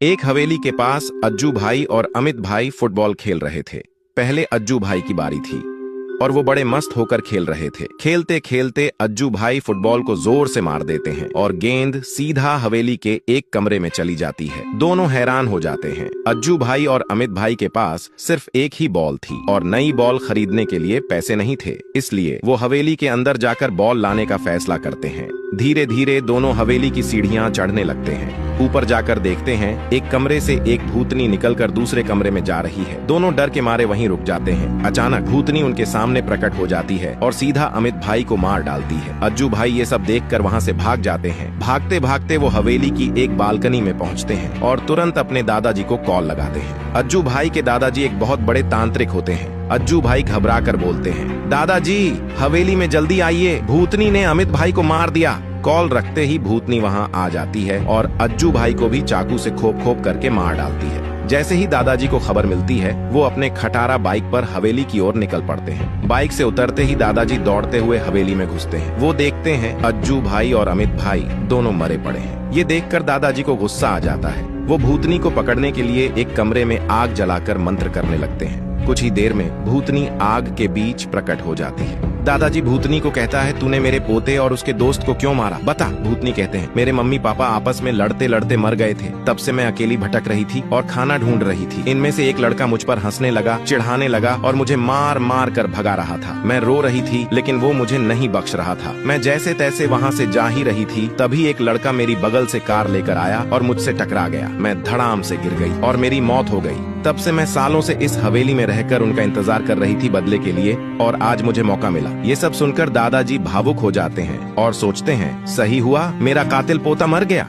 एक हवेली के पास अज्जू भाई और अमित भाई फुटबॉल खेल रहे थे। पहले अज्जू भाई की बारी थी और वो बड़े मस्त होकर खेल रहे थे। खेलते खेलते अज्जू भाई फुटबॉल को जोर से मार देते हैं और गेंद सीधा हवेली के एक कमरे में चली जाती है। दोनों हैरान हो जाते हैं। अज्जू भाई और अमित भाई के पास सिर्फ एक ही बॉल थी और नई बॉल खरीदने के लिए पैसे नहीं थे, इसलिए वो हवेली के अंदर जाकर बॉल लाने का फैसला करते हैं। धीरे धीरे दोनों हवेली की सीढ़ियां चढ़ने लगते हैं। ऊपर जाकर देखते हैं एक कमरे से एक भूतनी निकलकर दूसरे कमरे में जा रही है। दोनों डर के मारे वहीं रुक जाते हैं। अचानक भूतनी उनके सामने प्रकट हो जाती है और सीधा अमित भाई को मार डालती है। अज्जू भाई ये सब देखकर वहां से भाग जाते हैं। भागते भागते वो हवेली की एक बालकनी में पहुंचते हैं और तुरंत अपने दादाजी को कॉल लगाते हैं। अज्जू भाई के दादाजी एक बहुत बड़े तांत्रिक होते हैं। अज्जू भाई घबरा कर बोलते हैं, दादाजी हवेली में जल्दी आइए, भूतनी ने अमित भाई को मार दिया। कॉल रखते ही भूतनी वहां आ जाती है और अज्जू भाई को भी चाकू से खोप खोप करके मार डालती है। जैसे ही दादाजी को खबर मिलती है, वो अपने खटारा बाइक पर हवेली की ओर निकल पड़ते हैं। बाइक से उतरते ही दादाजी दौड़ते हुए हवेली में घुसते हैं। वो देखते हैं अज्जू भाई और अमित भाई दोनों मरे पड़े हैं। ये देखकर दादाजी को गुस्सा आ जाता है। वो भूतनी को पकड़ने के लिए एक कमरे में आग जलाकर मंत्र करने लगते हैं। कुछ ही देर में भूतनी आग के बीच प्रकट हो जाती है। दादाजी भूतनी को कहता है, तूने मेरे पोते और उसके दोस्त को क्यों मारा, बता। भूतनी कहते हैं, मेरे मम्मी पापा आपस में लड़ते लड़ते मर गए थे, तब से मैं अकेली भटक रही थी और खाना ढूंढ रही थी। इनमें से एक लड़का मुझ पर हंसने लगा, चिढ़ाने लगा और मुझे मार मार कर भगा रहा था। मैं रो रही थी लेकिन वो मुझे नहीं बख्श रहा था। मैं जैसे तैसे वहाँ से जा ही रही थी, तभी एक लड़का मेरी बगल से कार लेकर आया और मुझसे टकरा गया। मैं धड़ाम से गिर गई और मेरी मौत हो गई। तब से मैं सालों से इस हवेली में रहकर उनका इंतजार कर रही थी बदले के लिए, और आज मुझे मौका मिला। ये सब सुनकर दादाजी भावुक हो जाते हैं और सोचते हैं, सही हुआ मेरा कातिल पोता मर गया।